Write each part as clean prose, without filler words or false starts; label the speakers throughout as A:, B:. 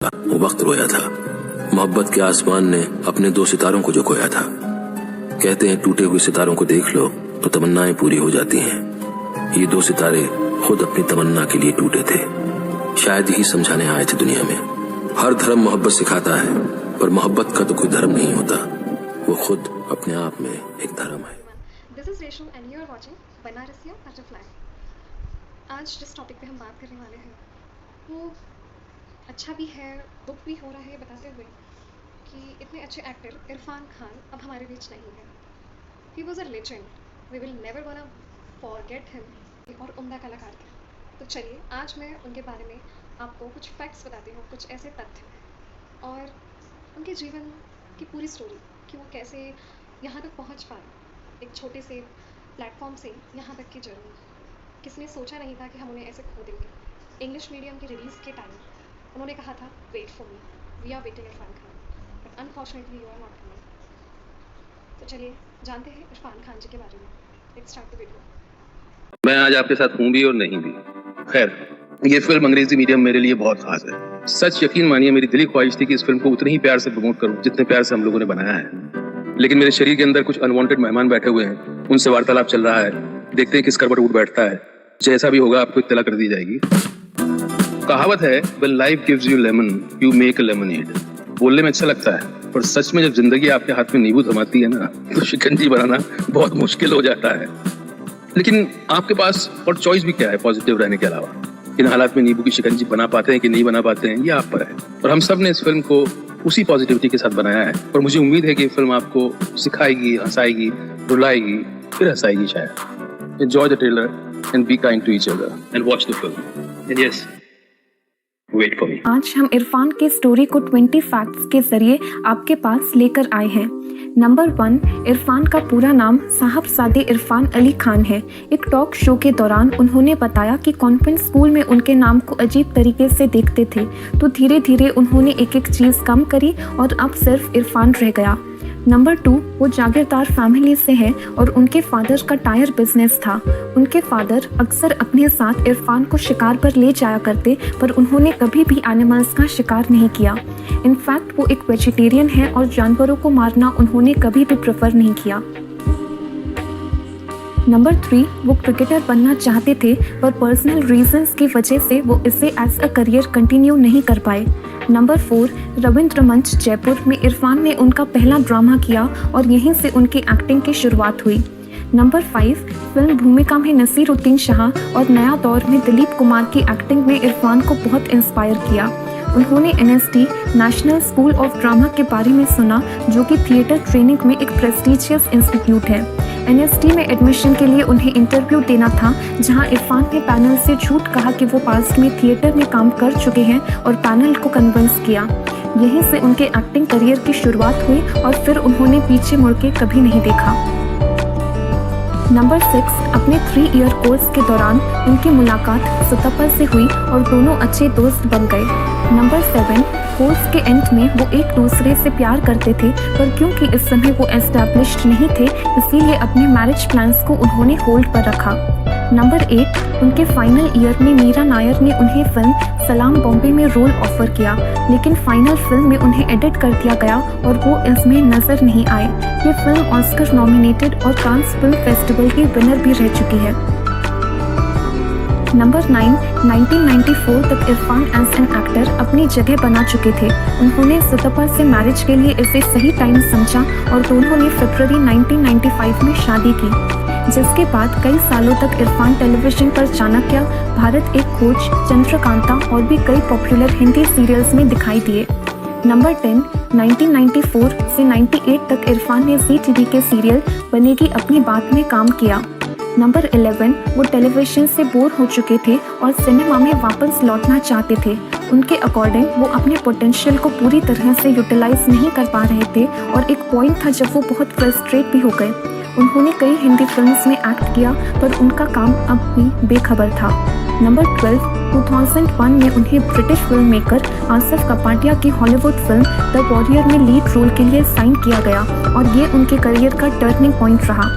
A: वो वक्त रोया था, मोहब्बत के आसमान ने अपने दो सितारों को जो खोया था। कहते हैं टूटे हुए सितारों को देख लो तो तमन्नाएं पूरी हो जाती हैं। ये दो सितारे खुद अपनी तमन्ना के लिए टूटे थे। शायद यही समझाने आए थे दुनिया में। हर धर्म मोहब्बत सिखाता है, पर मोहब्बत का तो कोई धर्म नहीं होता, वो खुद अपने आप में एक धर्म है।
B: This is Resham and you are watching Banarasiya butterfly. आज जिस टॉपिक पे हम बात करने वाले हैं वो अच्छा भी है, दुख भी हो रहा है बताते हुए कि इतने अच्छे एक्टर इरफान खान अब हमारे बीच नहीं है। He was a legend, we will never gonna forget him. एक और उम्दा कलाकार थे। तो चलिए आज मैं उनके बारे में आपको कुछ फैक्ट्स बताती हूँ, कुछ ऐसे तथ्य और उनके जीवन की पूरी स्टोरी कि वो कैसे यहाँ तक पहुँच पाए। एक छोटे से प्लेटफॉर्म से यहाँ तक की जर्नी, किसने सोचा नहीं था कि हम उन्हें ऐसे खो देंगे। इंग्लिश मीडियम की रिलीज़ के टाइम उन्होंने कहा था wait for me, we are waiting Irrfan Khan, but unfortunately you are not coming. तो चलिए जानते हैं इरफान खान जी के बारे में। Let's start the video.
C: मैं आज आपके साथ हूँ भी और नहीं भी। खैर, ये फिल्म अंग्रेजी मीडियम मेरे लिए बहुत खास है। सच यकीन मानिए मेरी दिली ख्वाहिश थी कि इस फिल्म को उतने ही प्यार से प्रमोट करूँ जितने प्यार से हम लोगों ने बनाया है। लेकिन मेरे शरीर के अंदर कुछ अनवांटेड मेहमान बैठे हुए हैं, उनसे वार्तालाप चल रहा है। देखते हैं किस करवट उठ बैठता है। जैसा भी होगा आपको इत्तला कर दी जाएगी। कहावत है, when life gives you lemon, you make a lemonade। बोलने में अच्छा लगता है, पर सच में जब जिंदगी आपके हाथ में नींबू थमाती है ना, तो शिकंजी बनाना बहुत मुश्किल हो जाता है। लेकिन आपके पास और चॉइस भी क्या है पॉजिटिव रहने के अलावा। इन हालात में नींबू की शिकंजी बना पाते हैं कि नहीं बना पाते हैं, ये आप पर है। और हम सब ने इस फिल्म को उसी पॉजिटिविटी के साथ बनाया है। और मुझे उम्मीद है कि ये फिल्म आपको सिखाएगी, हंसाएगी, रुलाएगी, फिर हंसाएगी शायद। Enjoy the trailer and be kind to each other and watch the film and yes, wait for me.
D: आज हम इरफान के स्टोरी को 20 फैक्ट्स के जरिए आपके पास लेकर आए हैं। नंबर 1, इरफान का पूरा नाम साहबजादे इरफान अली खान है। एक टॉक शो के दौरान उन्होंने बताया कि कॉन्वेंट स्कूल में उनके नाम को अजीब तरीके से देखते थे, तो धीरे धीरे उन्होंने एक एक चीज़ कम करी और अब सिर्फ इरफान रह गया। नंबर 2, वो जागीरदार फैमिली से हैं और उनके फादर का टायर बिजनेस था। उनके फादर अक्सर अपने साथ इरफान को शिकार पर ले जाया करते, पर उन्होंने कभी भी एनिमल्स का शिकार नहीं किया। इनफैक्ट वो एक वेजिटेरियन है और जानवरों को मारना उन्होंने कभी भी प्रेफर नहीं किया। नंबर 3, वो क्रिकेटर बनना चाहते थे, पर पर्सनल रीजंस की वजह से वो इसे एज अ करियर कंटिन्यू नहीं कर पाए। नंबर 4, रविंद्र मंच जयपुर में इरफान ने उनका पहला ड्रामा किया और यहीं से उनकी एक्टिंग की शुरुआत हुई। नंबर 5, फिल्म भूमिका में नसीरुद्दीन शाह और नया दौर में दिलीप कुमार की एक्टिंग ने इरफान को बहुत इंस्पायर किया। उन्होंने NST national school of drama के बारे में सुना, जो कि थिएटर ट्रेनिंग में एक प्रेस्टीजियस इंस्टीट्यूट है। NST में एडमिशन के लिए उन्हें इंटरव्यू देना था, जहां इरफान ने पैनल से झूठ कहा कि वो पास्ट में थिएटर में काम कर चुके हैं और पैनल को कन्विंस किया। यहीं से उनके एक्टिंग करियर की शुरुआत हुई और फिर उन्होंने पीछे मुड़ के कभी नहीं देखा। नंबर 6, अपने 3 ईयर कोर्स के दौरान उनकी मुलाकात सुतपा से हुई और दोनों अच्छे दोस्त बन गए। नंबर 7, कोर्स के एंड में वो एक दूसरे से प्यार करते थे, पर क्योंकि इस समय वो एस्टैब्लिश्ड नहीं थे, इसीलिए अपने मैरिज प्लान्स को उन्होंने होल्ड पर रखा। नंबर 8, उनके फाइनल ईयर में मीरा नायर ने उन्हें फिल्म सलाम बॉम्बे में रोल ऑफर किया, लेकिन फाइनल फिल्म में उन्हें एडिट कर दिया गया और वो इसमें नजर नहीं आए। ये फिल्म ऑस्कर नॉमिनेटेड और कांस फिल्म फेस्टिवल की विनर भी रह चुकी है। नंबर 9, 1994 तक इरफान एज एन एक्टर अपनी जगह बना चुके थे। उन्होंने सुतपा से मैरिज के लिए इसे सही टाइम समझा और दोनों ने फरवरी 1995 में शादी की, जिसके बाद कई सालों तक इरफान टेलीविजन पर चाणक्य, भारत एक खोज, चंद्रकांता और भी कई पॉपुलर हिंदी सीरियल्स में दिखाई दिए। नंबर 10, 1994 से 98 तक इरफान ने जी टीवी के सीरियल बनेगी अपनी बात में काम किया। नंबर 11, वो टेलीविजन से बोर हो चुके थे और सिनेमा में वापस लौटना चाहते थे। उनके अकॉर्डिंग वो अपने पोटेंशियल को पूरी तरह से यूटिलाइज नहीं कर पा रहे थे और एक पॉइंट था जब वो बहुत फ्रस्ट्रेट भी हो गए। उन्होंने कई हिंदी फिल्म्स में एक्ट किया, पर उनका काम अब भी बेखबर था। नंबर 12, 2001 में उन्हें British film maker Asif Kapadia की हॉलीवुड फिल्म द वॉरियर में लीड रोल के लिए साइन किया गया और ये उनके करियर का टर्निंग पॉइंट रहा।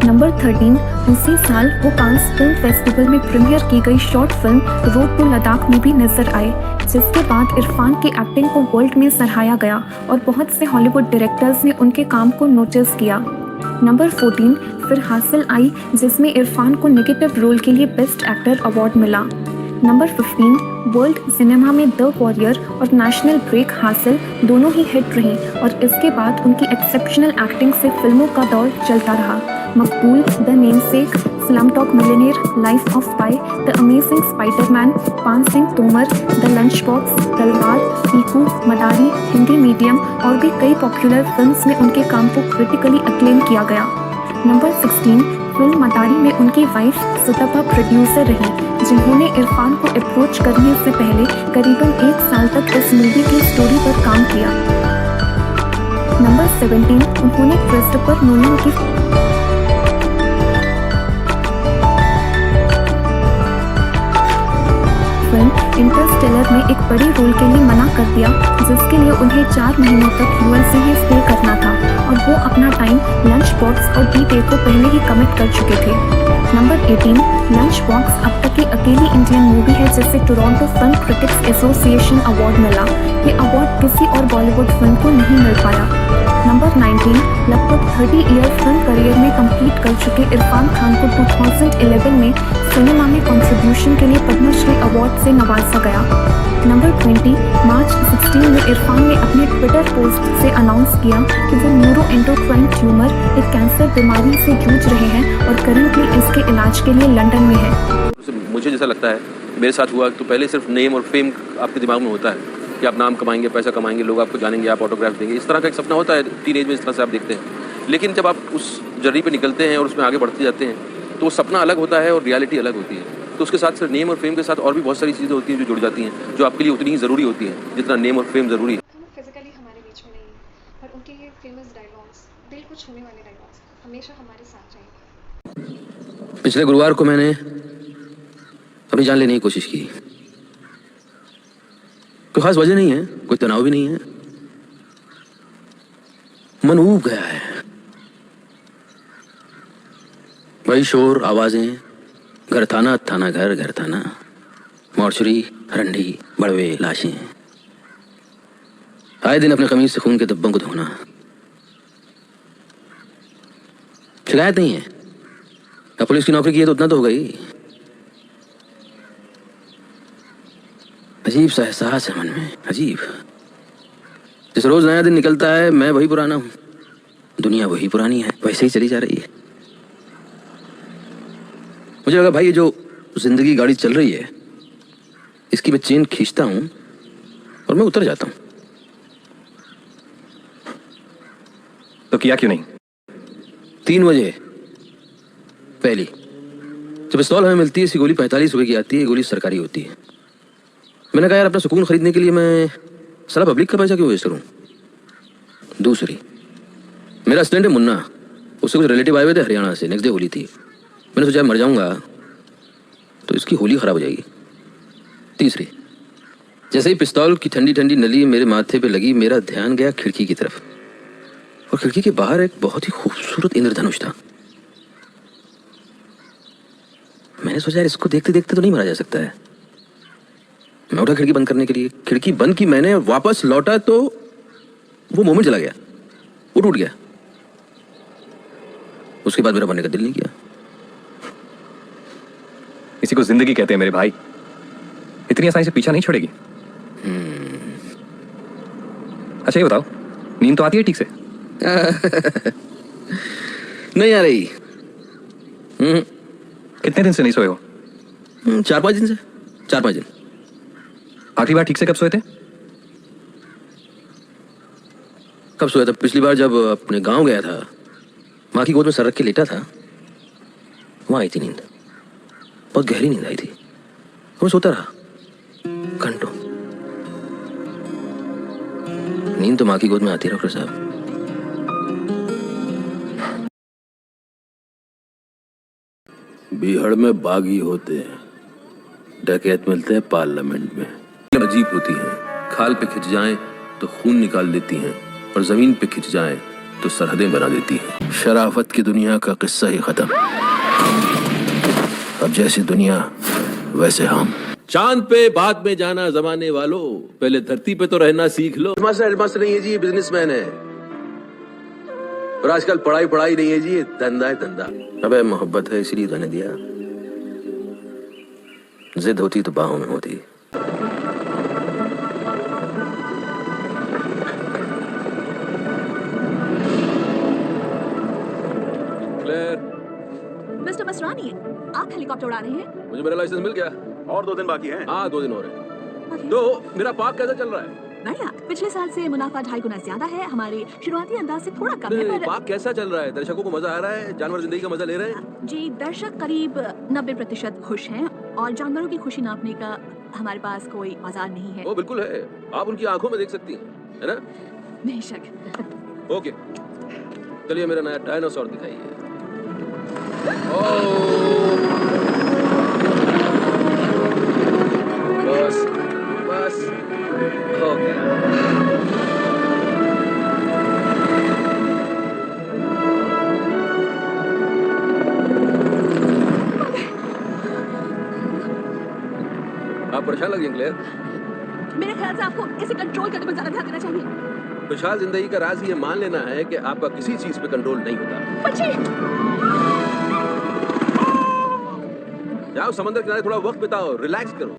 D: नंबर 13, उसी साल वो कांस फिल्म फेस्टिवल में प्रीमियर की गई short film road to Ladakh में भी नजर आए, जिसके बाद इरफान की एक्टिंग को वर्ल्ड में सराहा गया और बहुत से हॉलीवुड डायरेक्टर्स ने उनके काम को नोटिस किया। नंबर 14, फिर हासिल आई, जिसमें इरफान को नेगेटिव रोल के लिए बेस्ट एक्टर अवार्ड मिला। नंबर 15, वर्ल्ड सिनेमा में द वॉरियर और नेशनल ब्रेक हासिल दोनों ही हिट रहीं और इसके बाद उनकी एक्सेप्शनल एक्टिंग से फिल्मों का दौर चलता रहा। Maqbool, the Namesake, Slumdog Millionaire, Life of Pi, the Amazing Spiderman, Paan Singh Tomar, the Lunch Box, Talvar, Piku, Madari, Hindi medium और भी कई पॉपुलर फिल्म्स में उनके काम को क्रिटिकली अक्लेम किया गया। नंबर 16, फिल्म मदारी में उनकी वाइफ सुतपा प्रोड्यूसर रही, जिन्होंने इरफान को अप्रोच करने से पहले करीबन 1 साल तक इस मूवी की स्टोरी पर काम किया। नंबर 17, उन्होंने क्रिस्टोफर नोलन की फिल्म इंटरस्टेलर में एक बड़े रोल के लिए मना कर दिया, जिसके लिए उन्हें 4 महीनों तक यूएसए में स्टे करना था और वो अपना टाइम लंच बॉक्स और डी डे को पहले ही कमिट कर चुके थे। नंबर 18, लंच बॉक्स अब तक की अकेली इंडियन मूवी है जिसे Toronto film critics association award मिला। ये अवार्ड किसी और बॉलीवुड फिल्म को नहीं मिल पाया। नंबर 19, लगभग 30 ईयर फिल्म करियर में कंप्लीट कर चुके इरफान खान को 2011 में सिनेमा में कंट्रीब्यूशन के लिए पद्मश्री अवार्ड से नवाजा गया। नंबर 20, मार्च 16 में इरफान ने अपने ट्विटर पोस्ट से अनाउंस किया कि वो न्यूरोएंडोक्राइन ट्यूमर, एक कैंसर बीमारी से जूझ रहे हैं और करंटली इसके इलाज के लिए लंदन में है।
A: मुझे जैसा लगता है मेरे साथ हुआ तो पहले सिर्फ नेम और फेम आपके दिमाग में होता है कि आप नाम कमाएंगे, पैसा कमाएंगे, लोग आपको जानेंगे, आप ऑटोग्राफ देंगे, इस तरह का एक सपना होता है टीनेज में, इस तरह से आप देखते हैं। लेकिन जब आप उस जर्नी पे निकलते हैं और उसमें आगे बढ़ते जाते हैं तो वो सपना अलग होता है और रियलिटी अलग होती है। तो उसके साथ सिर्फ नेम और फेम के साथ और भी बहुत सारी चीज़ें होती हैं जो जुड़ जाती हैं, जो आपके लिए उतनी ही ज़रूरी होती हैं जितना नेम और फेम ज़रूरी है।
B: हम फिजिकली हमारे बीच में नहीं, पर उनके ये फेमस डायलॉग्स, दिल को छूने वाले डायलॉग्स हमेशा हमारे साथ रहेंगे।
A: पिछले गुरुवार को मैंने अपनी जान लेने की कोशिश की। कोई खास वजह नहीं है, कोई तनाव भी नहीं है, मन ऊब गया है। वही शोर, आवाजें, घर थाना, थाना घर, घर थाना, मॉर्चरी, रंडी, बड़वे, लाशें, आए दिन अपने कमीज से खून के धब्बों को धोना। शिकायत नहीं है, अब पुलिस की नौकरी की है तो उतना तो हो गई। अजीब सा एहसास है मन में, अजीब। जिस रोज नया दिन निकलता है मैं वही पुराना हूं, दुनिया वही पुरानी है, वैसे ही चली जा रही है। मुझे लगा भाई ये जो जिंदगी गाड़ी चल रही है इसकी मैं चेन खींचता हूं और मैं उतर जाता हूं।
E: तो किया क्यों नहीं?
A: 3 बजे पहली जब पिस्तौल हमें मिलती है, इसकी गोली 45 रुपए की आती है, गोली सरकारी होती है। मैंने कहा यार अपना सुकून खरीदने के लिए मैं सारा पब्लिक का पैसा क्यों वेस्ट करूं। दूसरी, मेरा स्टैंड है मुन्ना, उससे कुछ रिलेटिव आए हुए थे हरियाणा से, नेक्स्ट डे होली थी। मैंने सोचा मर जाऊंगा तो इसकी होली खराब हो जाएगी। तीसरी, जैसे ही पिस्तौल की ठंडी ठंडी नली मेरे माथे पे लगी, मेरा ध्यान गया खिड़की की तरफ और खिड़की के बाहर एक बहुत ही खूबसूरत इंद्रधनुष था। मैंने सोचा यार इसको देखते देखते तो नहीं मरा जा सकता है। मैं उठा खिड़की बंद करने के लिए, खिड़की बंद की मैंने, वापस लौटा तो वो मोमेंट चला गया, वो टूट गया। उसके बाद मेरा बनने का दिल नहीं किया।
E: इसी को जिंदगी कहते हैं मेरे भाई, इतनी आसानी से पीछा नहीं छोड़ेगी। अच्छा ये बताओ, नींद तो आती है ठीक से?
A: नहीं आ रही।
E: कितने दिन से नहीं सोए हो?
A: 4-5 दिन से, 4-5 दिन।
E: आखिरी बार ठीक से कब सोए थे?
A: कब सोया था? पिछली बार जब अपने गांव गया था, माँ की गोद में सर रख के लेटा था, वहां आई थी नींद, बहुत गहरी नींद आई थी। मैं सोता रहा घंटों। नींद तो माँ की गोद में आती है डॉक्टर साहब। बिहार में बागी होते हैं, डकैत मिलते हैं पार्लियामेंट में। अजीब होती हैं, खाल पे खिंच जाएं तो खून निकाल देती हैं और जमीन पे खिंच जाएं तो सरहदें बना देती है। शराफत की दुनिया का किस्सा ही खत्म। अब जैसी दुनिया वैसे हम।
F: चांद पे बाद में जाना जमाने वालों, पहले धरती पे तो रहना सीख लो।
A: हेडमास्टर नहीं है जी, ये बिजनेसमैन है। और आजकल पढ़ाई नहीं है जी, ये धंधा है धंधा। अबे मोहब्बत है इसलिए जाने दिया, जिद होती तो बाहों में होती।
G: मिस्टर मसरानी, आप हेलीकॉप्टर उड़ा रहे हैं?
F: मुझे मेरा लाइसेंस मिल गया
E: और 2 दिन बाकी हैं।
F: हाँ 2 दिन और है।
G: Okay.
F: तो मेरा पार्क कैसा चल रहा है?
G: बढ़िया। पिछले साल से मुनाफा 2.5 गुना ज्यादा है। हमारे शुरुआती अंदाज से थोड़ा कम है,
F: नहीं,
G: पर
F: पार्क कैसा चल रहा है? दर्शकों को मजा आ रहा है? जानवर जिंदगी का मजा ले रहे हैं?
G: जी, दर्शक करीब 90% खुश हैं और जानवरों की खुशी नापने का हमारे पास कोई औजार नहीं है।
F: वो बिल्कुल है, आप उनकी आंखों में देख सकती हैं, है ना?
G: बेशक।
F: ओके, चलिए मेरा नया डायनासोर दिखाइए। बस बस हो गया। आप परेशान लग रही हैं क्लेयर।
G: मेरे ख्याल से आपको इसे कंट्रोल करने पर ज्यादा ध्यान देना चाहिए।
F: खुशहाल जिंदगी का राज ये मान लेना है कि आपका किसी चीज पे कंट्रोल नहीं होता।
G: पक्षी!
F: जाओ समंदर किनारे थोड़ा वक्त बिताओ, रिलैक्स करो।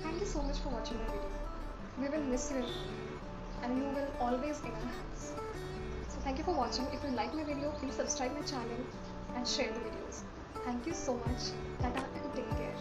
B: Thank you so much for watching the video. We will miss you and you will always in our hearts. So thank you for watching. If you like my video, please subscribe my channel and share the videos. Thank you so much. Tata and take care.